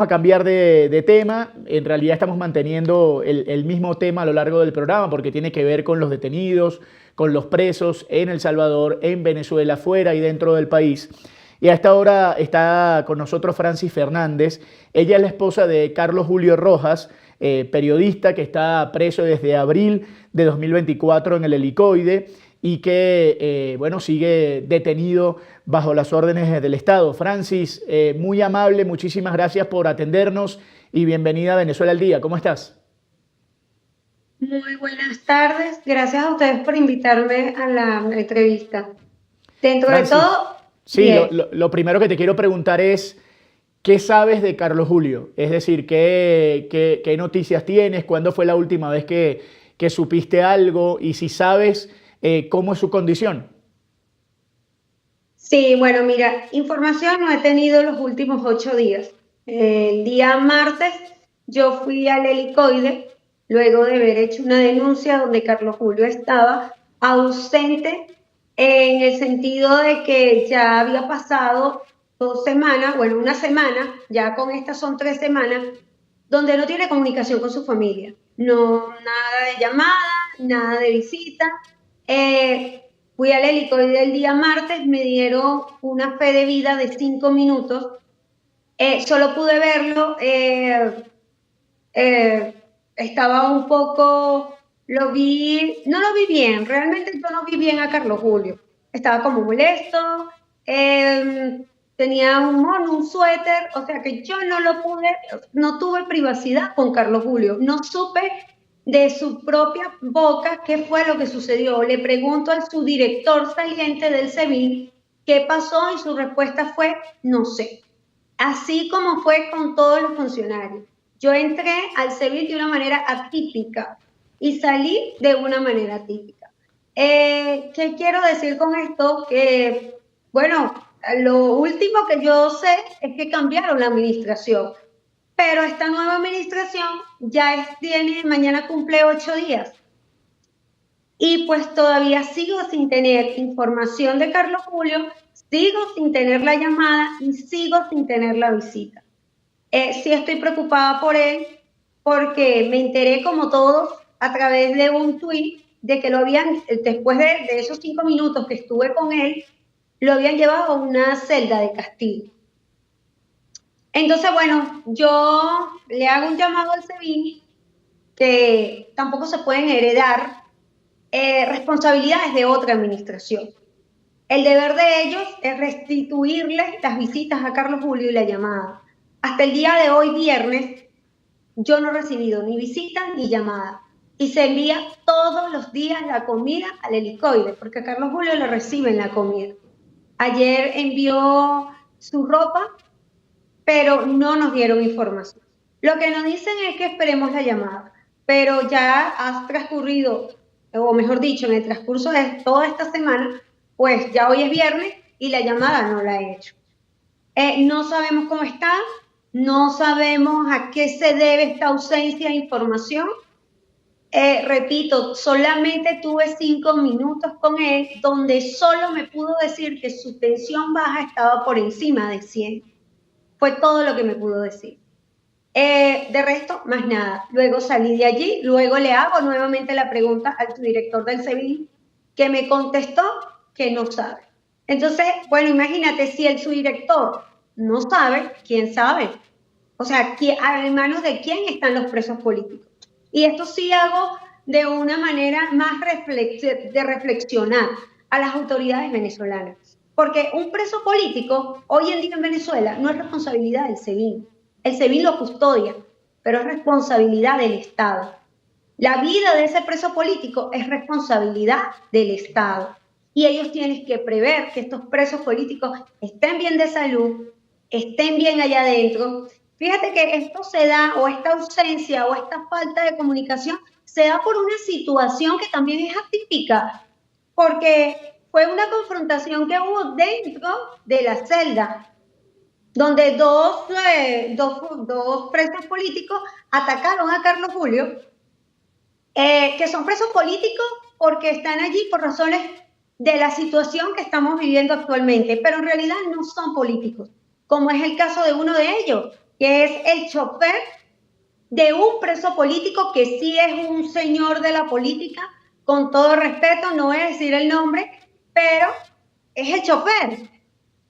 a cambiar de tema. En realidad estamos manteniendo el mismo tema a lo largo del programa porque tiene que ver con los detenidos, con los presos en El Salvador, en Venezuela, fuera y dentro del país. Y a esta hora está con nosotros Francis Fernández. Ella es la esposa de Carlos Julio Rojas, periodista que está preso desde abril de 2024 en el Helicoide y que, bueno, sigue detenido bajo las órdenes del Estado. Francis, muy amable, muchísimas gracias por atendernos y bienvenida a Venezuela al Día. ¿Cómo estás? Muy buenas tardes. Gracias a ustedes por invitarme a la entrevista. Dentro de Francis, todo, sí, bien. lo primero que te quiero preguntar es, ¿qué sabes de Carlos Julio? Es decir, ¿qué noticias tienes? ¿Cuándo fue la última vez que supiste algo? Y si sabes, ¿cómo es su condición? Sí, bueno, mira, información no he tenido los últimos 8 días. El día martes yo fui al Helicoide luego de haber hecho una denuncia donde Carlos Julio estaba ausente en el sentido de que ya había pasado 2 semanas, bueno, una semana, ya con estas son 3 semanas, donde no tiene comunicación con su familia. No, nada de llamada, nada de visita. Eh, Fui al helicoide el día martes, me dieron una fe de vida de 5 minutos. Solo pude verlo, eh, estaba un poco, no lo vi bien, realmente yo no vi bien a Carlos Julio. Estaba como molesto, tenía un mono, un suéter, o sea que yo no tuve privacidad con Carlos Julio, no supe de su propia boca qué fue lo que sucedió. Le pregunto al subdirector saliente del SEBIN qué pasó y su respuesta fue no sé. Así como fue con todos los funcionarios. Yo entré al SEBIN de una manera atípica y salí de una manera atípica. ¿Qué quiero decir con esto? Que, bueno, lo último que yo sé es que cambiaron la administración, pero esta nueva administración mañana cumple 8 días. Y pues todavía sigo sin tener información de Carlos Julio, sigo sin tener la llamada y sigo sin tener la visita. Sí estoy preocupada por él porque me enteré como todos a través de un tuit de que lo habían, después de esos 5 minutos que estuve con él, lo habían llevado a una celda de castigo. Entonces, bueno, yo le hago un llamado al SEBIN que tampoco se pueden heredar responsabilidades de otra administración. El deber de ellos es restituirle las visitas a Carlos Julio y la llamada. Hasta el día de hoy, viernes, yo no he recibido ni visita ni llamada. Y se envía todos los días la comida al helicoide, porque a Carlos Julio le reciben la comida. Ayer envió su ropa, pero no nos dieron información. Lo que nos dicen es que esperemos la llamada, pero ya ha transcurrido, o mejor dicho, en el transcurso de toda esta semana, pues ya hoy es viernes y la llamada no la he hecho. No sabemos cómo está, no sabemos a qué se debe esta ausencia de información. Repito, solamente tuve 5 minutos con él, donde solo me pudo decir que su tensión baja estaba por encima de 100. Fue todo lo que me pudo decir. De resto, más nada. Luego salí de allí, luego le hago nuevamente la pregunta al director del SEBIN, que me contestó que no sabe. Entonces, bueno, imagínate, si el subdirector no sabe, ¿quién sabe? O sea, ¿en manos de quién están los presos políticos? Y esto sí hago de una manera más de reflexionar a las autoridades venezolanas. Porque un preso político, hoy en día en Venezuela, no es responsabilidad del SEBIN. El SEBIN lo custodia, pero es responsabilidad del Estado. La vida de ese preso político es responsabilidad del Estado. Y ellos tienen que prever que estos presos políticos estén bien de salud, estén bien allá adentro. Fíjate que esto se da, o esta ausencia, o esta falta de comunicación, se da por una situación que también es atípica, porque fue una confrontación que hubo dentro de la celda, donde dos presos políticos atacaron a Carlos Julio, que son presos políticos porque están allí por razones de la situación que estamos viviendo actualmente, pero en realidad no son políticos, como es el caso de uno de ellos. que es el chofer de un preso político que sí es un señor de la política, con todo respeto, no voy a decir el nombre, pero es el chofer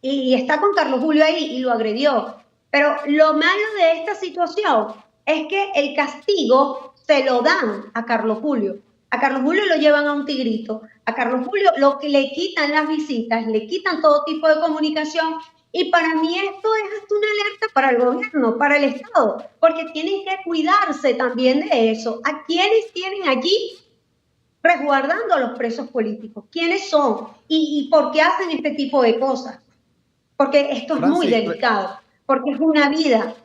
y está con Carlos Julio ahí y lo agredió. Pero lo malo de esta situación es que el castigo se lo dan a Carlos Julio. A Carlos Julio lo llevan a un tigrito, a Carlos Julio lo que le quitan las visitas, le quitan todo tipo de comunicación, y para mí esto es hasta una alerta para el gobierno, para el Estado, porque tienen que cuidarse también de eso. ¿A quiénes tienen allí resguardando a los presos políticos? ¿Quiénes son? ¿Y por qué hacen este tipo de cosas? Porque esto es muy delicado, porque es una vida.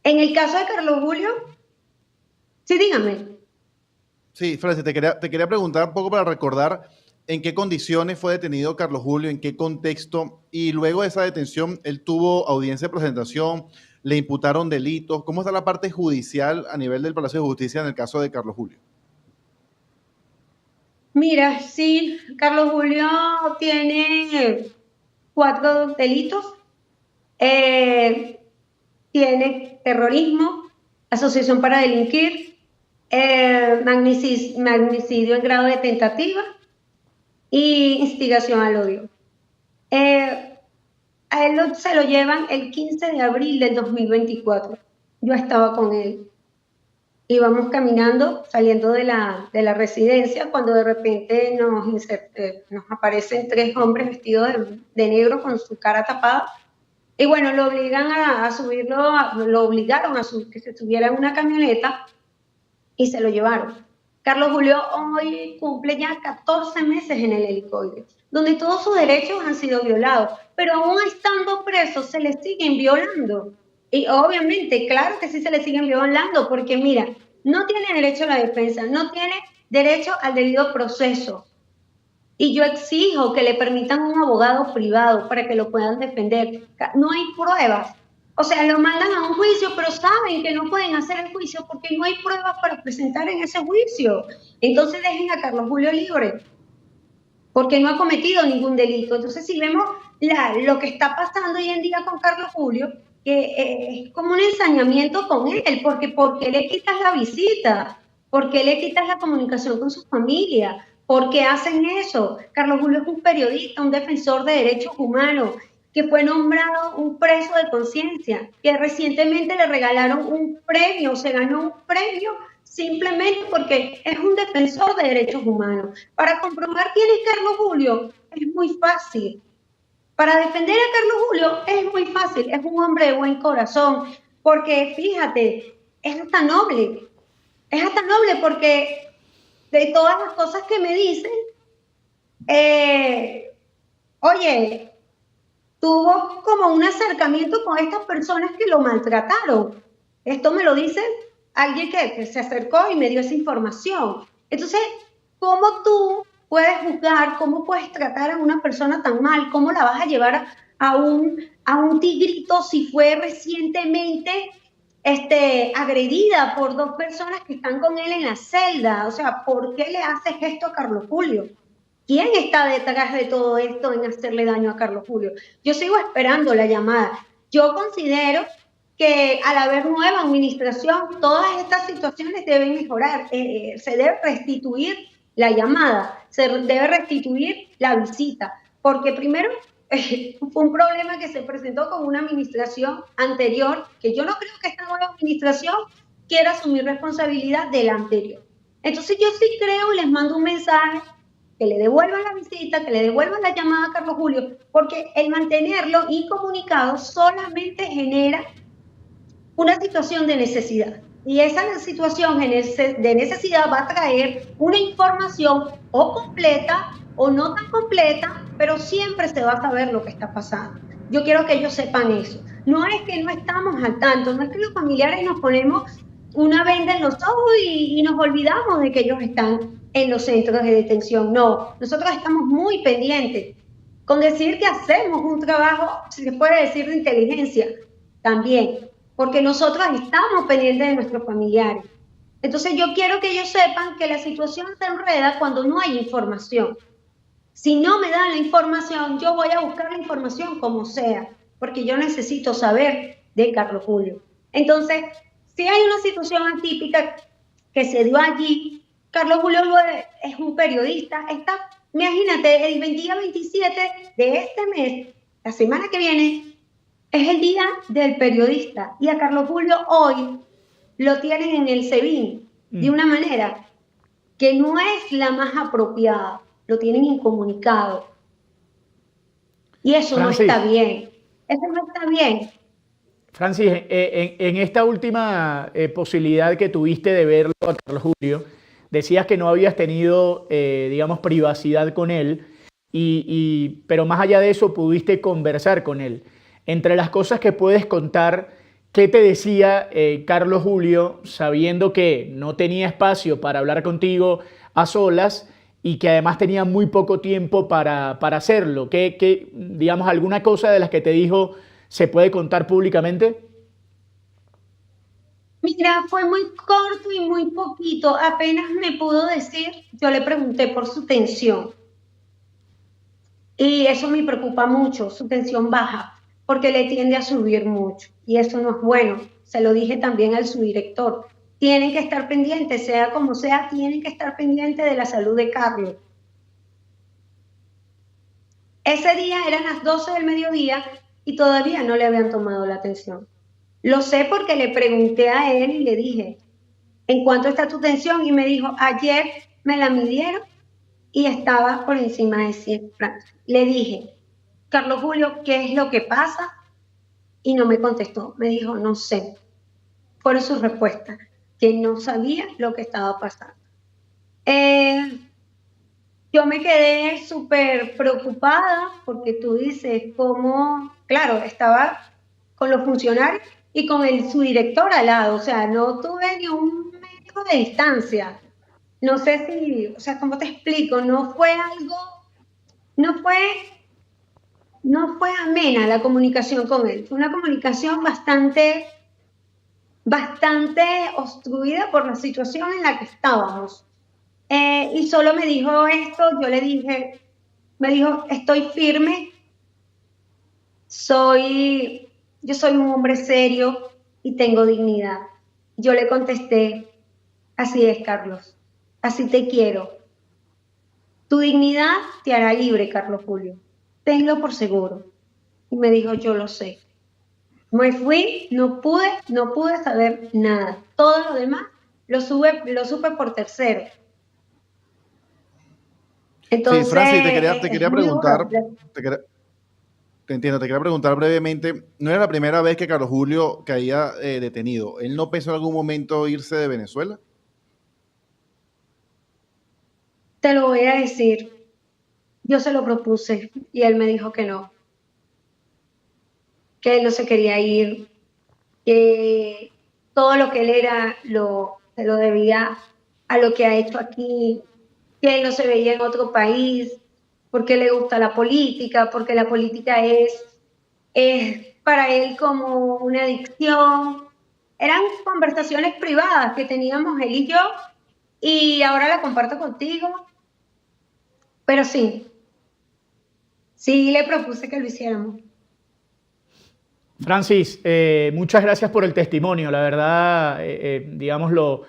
En el caso de Carlos Julio, sí, dígame. Sí, Francis, te quería preguntar un poco para recordar en qué condiciones fue detenido Carlos Julio, en qué contexto, y luego de esa detención, él tuvo audiencia de presentación, le imputaron delitos. ¿Cómo está la parte judicial a nivel del Palacio de Justicia en el caso de Carlos Julio? Mira, sí, Carlos Julio tiene 4 delitos. Tiene terrorismo, asociación para delinquir, magnicidio en grado de tentativa y instigación al odio. A él se lo llevan el 15 de abril del 2024. Yo estaba con él. Íbamos caminando, saliendo de la residencia, cuando de repente nos aparecen 3 hombres vestidos de negro con su cara tapada. Y bueno, lo obligan a subirlo, lo obligaron a que se subiera en una camioneta y se lo llevaron. Carlos Julio hoy cumple ya 14 meses en el helicoide, donde todos sus derechos han sido violados, pero aún estando presos se les siguen violando. Y obviamente, claro que sí se les siguen violando, porque mira, no tiene derecho a la defensa, no tiene derecho al debido proceso. Y yo exijo que le permitan un abogado privado para que lo puedan defender. No hay pruebas. O sea, lo mandan a un juicio, pero saben que no pueden hacer el juicio porque no hay pruebas para presentar en ese juicio. Entonces dejen a Carlos Julio libre, porque no ha cometido ningún delito. Entonces, si vemos lo que está pasando hoy en día con Carlos Julio, que es como un ensañamiento con él, porque ¿por qué le quitas la visita? ¿Por qué le quitas la comunicación con su familia? ¿Por qué hacen eso? Carlos Julio es un periodista, un defensor de derechos humanos, que fue nombrado un preso de conciencia, que recientemente le regalaron un premio, se ganó un premio simplemente porque es un defensor de derechos humanos. Para comprobar quién es Carlos Julio es muy fácil. Para defender a Carlos Julio es muy fácil, es un hombre de buen corazón, porque fíjate, es hasta noble porque de todas las cosas que me dicen, oye, tuvo como un acercamiento con estas personas que lo maltrataron. Esto me lo dice alguien que se acercó y me dio esa información. Entonces, ¿cómo tú puedes juzgar, cómo puedes tratar a una persona tan mal? ¿Cómo la vas a llevar a un tigrito si fue recientemente agredida por 2 personas que están con él en la celda? O sea, ¿por qué le haces esto a Carlos Julio? ¿Quién está detrás de todo esto en hacerle daño a Carlos Julio? Yo sigo esperando la llamada. Yo considero que al haber nueva administración, todas estas situaciones deben mejorar. Se debe restituir la llamada, se debe restituir la visita, porque primero fue un problema que se presentó con una administración anterior, que yo no creo que esta nueva administración quiera asumir responsabilidad de la anterior. Entonces yo sí creo y les mando un mensaje, que le devuelvan la visita, que le devuelvan la llamada a Carlos Julio, porque el mantenerlo incomunicado solamente genera una situación de necesidad. Y esa situación de necesidad va a traer una información o completa o no tan completa, pero siempre se va a saber lo que está pasando. Yo quiero que ellos sepan eso. No es que no estamos al tanto, no es que los familiares nos ponemos una venda en los ojos y nos olvidamos de que ellos están en los centros de detención. No, nosotros estamos muy pendientes. Con decir que hacemos un trabajo, se puede decir, de inteligencia también, porque nosotros estamos pendientes de nuestros familiares. Entonces yo quiero que ellos sepan que la situación se enreda cuando no hay información. Si no me dan la información, yo voy a buscar la información como sea, porque yo necesito saber de Carlos Julio. Entonces, si hay una situación atípica que se dio allí, Carlos Julio es un periodista, imagínate, el día 27 de este mes, la semana que viene, es el día del periodista, y a Carlos Julio hoy lo tienen en el SEBIN de una manera que no es la más apropiada, lo tienen incomunicado. Y eso Francis, no está bien, eso no está bien. Francis, en esta última posibilidad que tuviste de verlo a Carlos Julio, decías que no habías tenido, digamos, privacidad con él, pero más allá de eso pudiste conversar con él. Entre las cosas que puedes contar, ¿qué te decía Carlos Julio, sabiendo que no tenía espacio para hablar contigo a solas y que además tenía muy poco tiempo para hacerlo? Digamos, alguna cosa de las que te dijo se puede contar públicamente? Mira, fue muy corto y muy poquito, apenas me pudo decir, yo le pregunté por su tensión. Y eso me preocupa mucho, su tensión baja, porque le tiende a subir mucho. Y eso no es bueno. Se lo dije también al subdirector. Tienen que estar pendientes, sea como sea, tienen que estar pendientes de la salud de Carlos. Ese día eran las 12 del mediodía y todavía no le habían tomado la atención. Lo sé porque le pregunté a él y le dije, ¿en cuánto está tu tensión? Y me dijo, ayer me la midieron y estaba por encima de 100 francos. Le dije, Carlos Julio, ¿qué es lo que pasa? Y no me contestó. Me dijo, no sé. Fue su respuesta, que no sabía lo que estaba pasando. Yo me quedé súper preocupada porque tú dices, cómo, claro, estaba con los funcionarios y con su director al lado, o sea, no tuve ni un metro de distancia. No sé si, o sea, ¿cómo te explico? No fue algo, no fue amena la comunicación con él. Fue una comunicación bastante obstruida por la situación en la que estábamos. Y solo me dijo esto, me dijo, estoy firme, yo soy un hombre serio y tengo dignidad. Yo le contesté, así es, Carlos, así te quiero. Tu dignidad te hará libre, Carlos Julio. Tenlo por seguro. Y me dijo, yo lo sé. Me fui, no pude saber nada. Todo lo demás lo supe por tercero. Entonces, sí, Francis, te quería preguntar, duro. te entiendo, te quería preguntar brevemente, no era la primera vez que Carlos Julio caía detenido. ¿Él no pensó en algún momento irse de Venezuela? Te lo voy a decir. Yo se lo propuse y él me dijo que no se quería ir, que todo lo que él era se lo debía a lo que ha hecho aquí, que él no se veía en otro país, porque le gusta la política, porque la política es para él como una adicción. Eran conversaciones privadas que teníamos él y yo, y ahora la comparto contigo, pero sí le propuse que lo hiciéramos. Francis, muchas gracias por el testimonio. La verdad, digamos, lo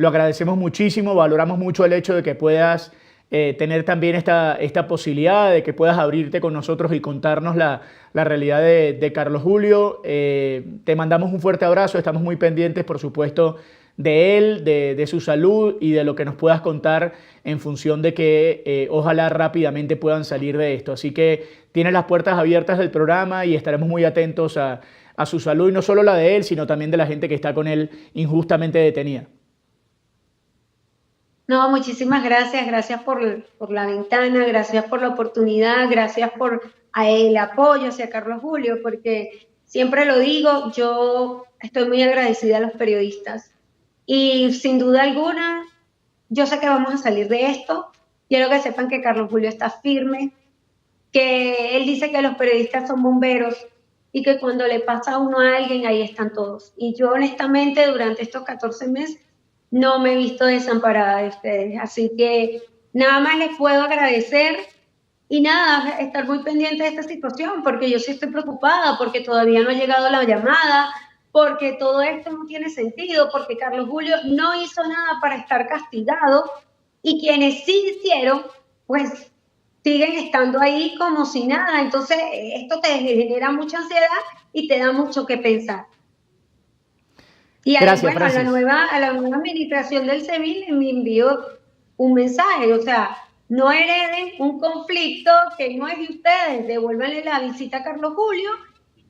agradecemos muchísimo. Valoramos mucho el hecho de que puedas tener también esta posibilidad de que puedas abrirte con nosotros y contarnos la realidad de Carlos Julio. Te mandamos un fuerte abrazo. Estamos muy pendientes, por supuesto, de él, de su salud y de lo que nos puedas contar en función de que ojalá rápidamente puedan salir de esto. Así que tienes las puertas abiertas del programa y estaremos muy atentos a su salud, y no solo la de él, sino también de la gente que está con él injustamente detenida. No, muchísimas gracias por la ventana, gracias por la oportunidad, gracias por el apoyo hacia Carlos Julio, porque siempre lo digo, yo estoy muy agradecida a los periodistas. Y sin duda alguna, yo sé que vamos a salir de esto. Quiero que sepan que Carlos Julio está firme, que él dice que los periodistas son bomberos y que cuando le pasa a uno a alguien, ahí están todos. Y yo honestamente durante estos 14 meses no me he visto desamparada de ustedes. Así que nada más les puedo agradecer Y nada, estar muy pendiente de esta situación, porque yo sí estoy preocupada, porque todavía no ha llegado la llamada, porque todo esto no tiene sentido, porque Carlos Julio no hizo nada para estar castigado, y quienes sí hicieron, pues siguen estando ahí como si nada. Entonces, esto te genera mucha ansiedad y te da mucho que pensar. Y ahí, Gracias, bueno, Francis. a la nueva administración del SEBIN me envió un mensaje, o sea, no hereden un conflicto que no es de ustedes, devuélvanle la visita a Carlos Julio,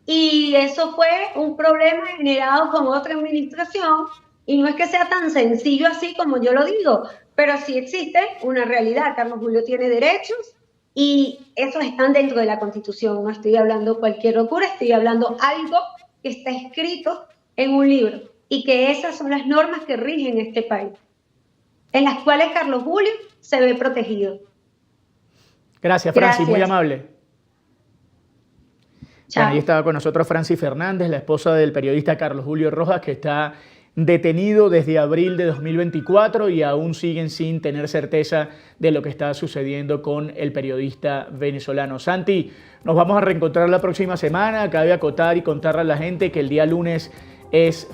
y eso fue un problema generado con otra administración, y no es que sea tan sencillo así como yo lo digo, pero sí existe una realidad. Carlos Julio tiene derechos y esos están dentro de la Constitución. No estoy hablando cualquier locura, estoy hablando algo que está escrito en un libro, y que esas son las normas que rigen este país, en las cuales Carlos Julio se ve protegido. Gracias, Francis, muy Gracias. amable. Chao. Bueno, ahí estaba con nosotros Francis Fernández, la esposa del periodista Carlos Julio Rojas, que está detenido desde abril de 2024 y aún siguen sin tener certeza de lo que está sucediendo con el periodista venezolano. Santi, nos vamos a reencontrar la próxima semana. Cabe acotar y contarle a la gente que el día lunes es